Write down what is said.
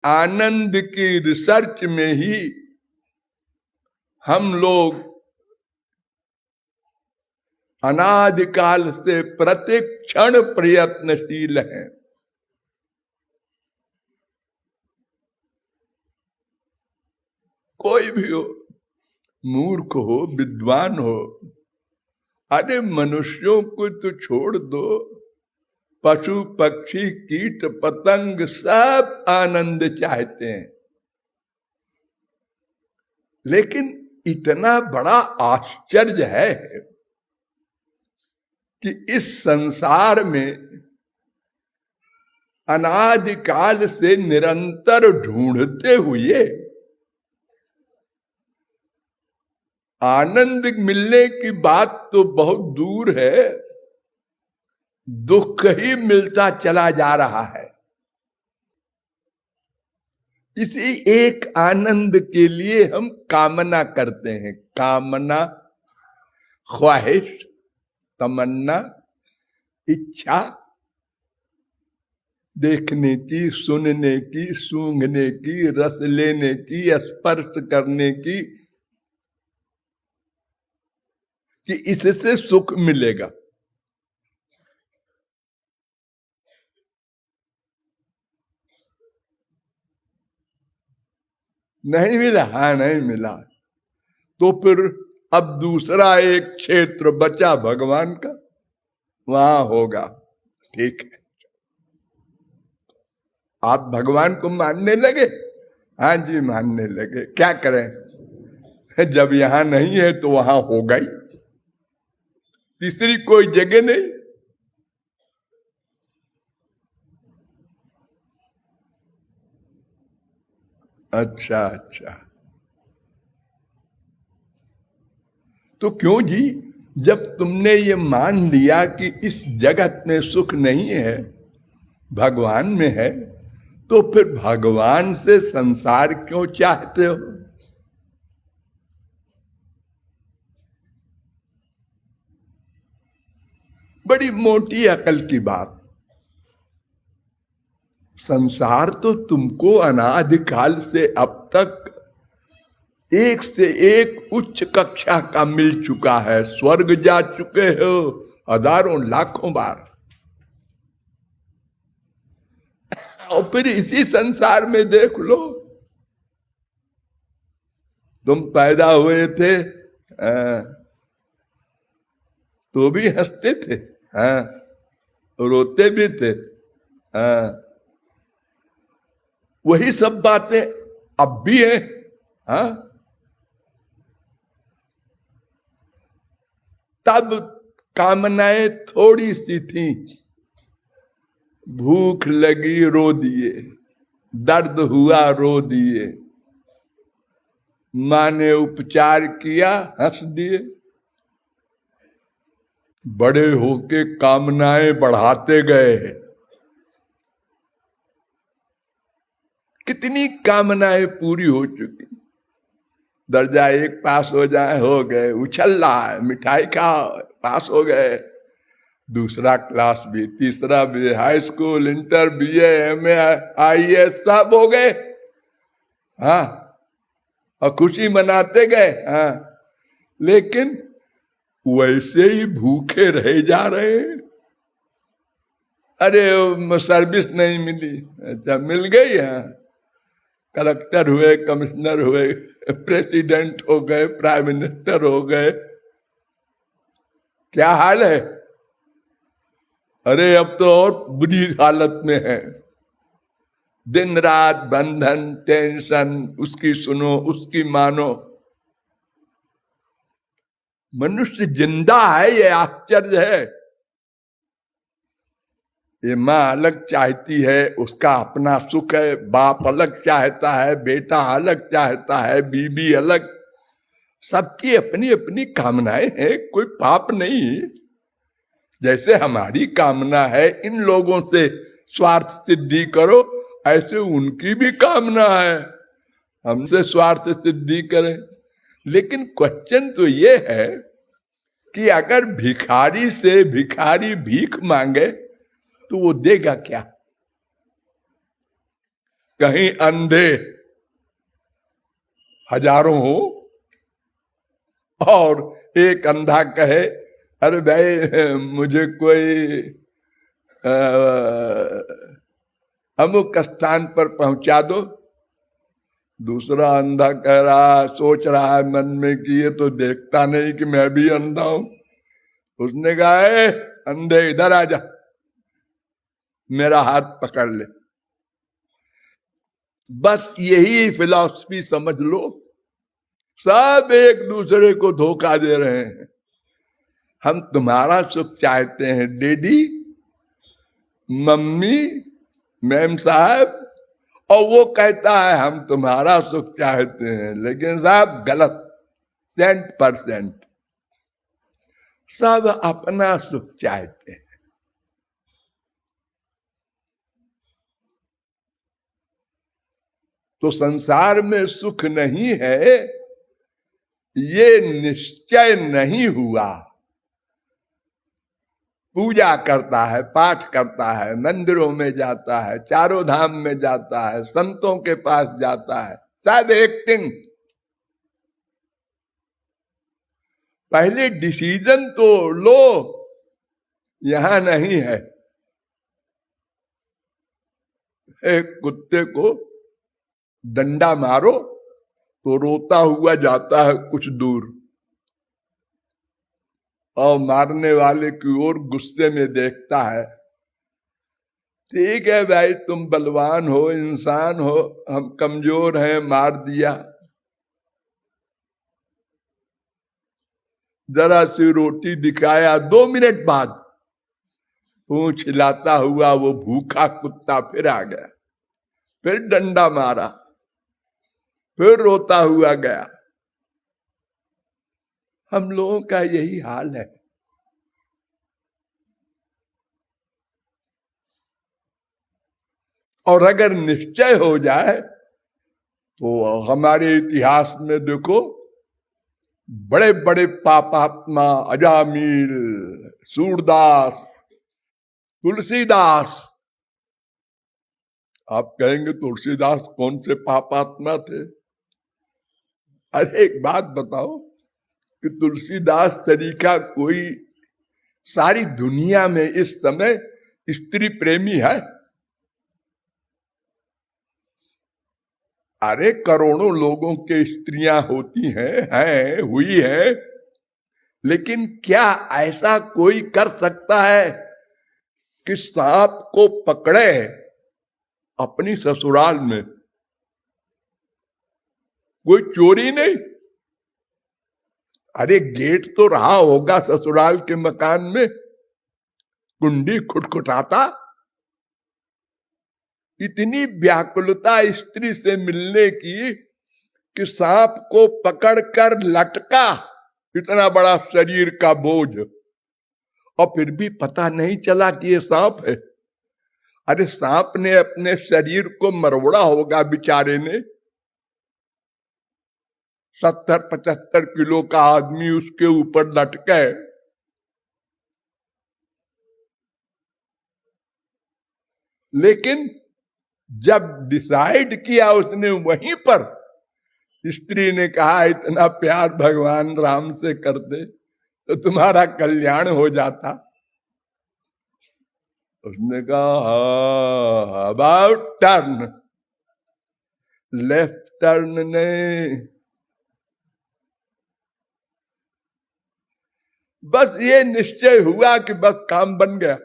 आनंद की रिसर्च में ही हम लोग अनादिकाल से प्रत्येक क्षण प्रयत्नशील हैं। कोई भी हो, मूर्ख हो, विद्वान हो, अरे मनुष्यों को तो छोड़ दो, पशु पक्षी कीट पतंग सब आनंद चाहते हैं। लेकिन इतना बड़ा आश्चर्य है कि इस संसार में अनादिकाल से निरंतर ढूंढते हुए आनंद मिलने की बात तो बहुत दूर है, दुख ही मिलता चला जा रहा है। इसी एक आनंद के लिए हम कामना करते हैं। कामना, ख्वाहिश, तमन्ना, इच्छा, देखने की, सुनने की, सूंघने की, रस लेने की, स्पर्श करने की, कि इससे सुख मिलेगा। नहीं मिला, हाँ नहीं मिला, तो फिर अब दूसरा एक क्षेत्र बचा भगवान का, वहां होगा। ठीक है, आप भगवान को मानने लगे? हाँ जी मानने लगे। क्या करें, जब यहां नहीं है तो वहां होगा ही, तीसरी कोई जगह नहीं। अच्छा अच्छा, तो क्यों जी, जब तुमने ये मान लिया कि इस जगत में सुख नहीं है, भगवान में है, तो फिर भगवान से संसार क्यों चाहते हो? बड़ी मोटी अकल की बात। संसार तो तुमको अनादिकाल से अब तक एक से एक उच्च कक्षा का मिल चुका है। स्वर्ग जा चुके हो हजारों लाखों बार, और फिर इसी संसार में देख लो, तुम पैदा हुए थे तो भी हंसते थे, हाँ, रोते भी थे, हाँ, वही सब बातें अब भी है, हाँ। तब कामनाएं थोड़ी सी थी, भूख लगी रो दिए, दर्द हुआ रो दिए, मां ने उपचार किया हंस दिए। बड़े होके कामनाएं बढ़ाते गए हैं। कितनी कामनाएं पूरी हो चुकी। दर्जा एक पास हो जाए, हो गए, उछल रहा है, मिठाई खाओ, पास हो गए। दूसरा क्लास भी, तीसरा भी, high school, inter, BA, MA, IAS सब हो गए, हाँ, और खुशी मनाते गए, हाँ। लेकिन वैसे ही भूखे रह जा रहे हैं। अरे सर्विस नहीं मिली, अच्छा मिल गई, हाँ, कलेक्टर हुए, कमिश्नर हुए, प्रेसिडेंट हो गए, प्राइम मिनिस्टर हो गए, क्या हाल है? अरे अब तो और बुरी हालत में है। दिन रात बंधन, टेंशन, उसकी सुनो उसकी मानो। मनुष्य जिंदा है, ये आश्चर्य है। ये माँ अलग चाहती है, उसका अपना सुख है, बाप अलग चाहता है, बेटा अलग चाहता है, बीबी अलग, सबकी अपनी अपनी कामनाएं हैं, कोई पाप नहीं। जैसे हमारी कामना है इन लोगों से स्वार्थ सिद्धि करो, ऐसे उनकी भी कामना है हमसे स्वार्थ सिद्धि करें। लेकिन क्वेश्चन तो ये है कि अगर भिखारी से भिखारी भीख मांगे तो वो देगा क्या? कहीं अंधे हजारों हो और एक अंधा कहे अरे भाई मुझे कोई अमुक स्थान पर पहुंचा दो। दूसरा अंधा कह रहा, सोच रहा है मन में कि ये तो देखता नहीं कि मैं भी अंधा हूं। उसने कहा अंधे इधर आ जा, मेरा हाथ पकड़ ले। बस यही फिलॉसफी समझ लो, सब एक दूसरे को धोखा दे रहे हैं। हम तुम्हारा सुख चाहते हैं डैडी, मम्मी, मैम साहब, और वो कहता है हम तुम्हारा सुख चाहते हैं। लेकिन साहब गलत, 100%। सब अपना सुख चाहते हैं। तो संसार में सुख नहीं है, ये निश्चय नहीं हुआ। पूजा करता है, पाठ करता है, मंदिरों में जाता है, चारों धाम में जाता है, संतों के पास जाता है, शायद एक्टिंग। पहले डिसीजन तो लो, यहां नहीं है। एक कुत्ते को डंडा मारो तो रोता हुआ जाता है कुछ दूर, और मारने वाले की ओर गुस्से में देखता है। ठीक है भाई, तुम बलवान हो, इंसान हो, हम कमजोर हैं, मार दिया। जरा सी रोटी दिखाया, 2 मिनट बाद पूंछ हिलाता हुआ वो भूखा कुत्ता फिर आ गया, फिर डंडा मारा, फिर रोता हुआ गया। हम लोगों का यही हाल है। और अगर निश्चय हो जाए तो हमारे इतिहास में देखो, बड़े बड़े पापात्मा, अजामिल, सूरदास, तुलसीदास। आप कहेंगे तुलसीदास कौन से पापात्मा थे? अरे एक बात बताओ कि तुलसीदास तरीका कोई सारी दुनिया में इस समय स्त्री प्रेमी है? अरे करोड़ों लोगों के स्त्रियां होती हैं, हुई है, लेकिन क्या ऐसा कोई कर सकता है कि सांप को पकड़े अपनी ससुराल में? कोई चोरी नहीं। अरे गेट तो रहा होगा ससुराल के मकान में, कुंडी खुटखुटाता। इतनी व्याकुलता स्त्री से मिलने की कि सांप को पकड़कर लटका, इतना बड़ा शरीर का बोझ, और फिर भी पता नहीं चला कि ये सांप है। अरे सांप ने अपने शरीर को मरोड़ा होगा बेचारे ने। 70-75 किलो का आदमी उसके ऊपर लटके। लेकिन जब डिसाइड किया उसने, वहीं पर स्त्री ने कहा इतना प्यार भगवान राम से करते तो तुम्हारा कल्याण हो जाता। उसने कहा अबाउट टर्न, लेफ्ट टर्न नहीं। बस ये निश्चय हुआ कि बस काम बन गया।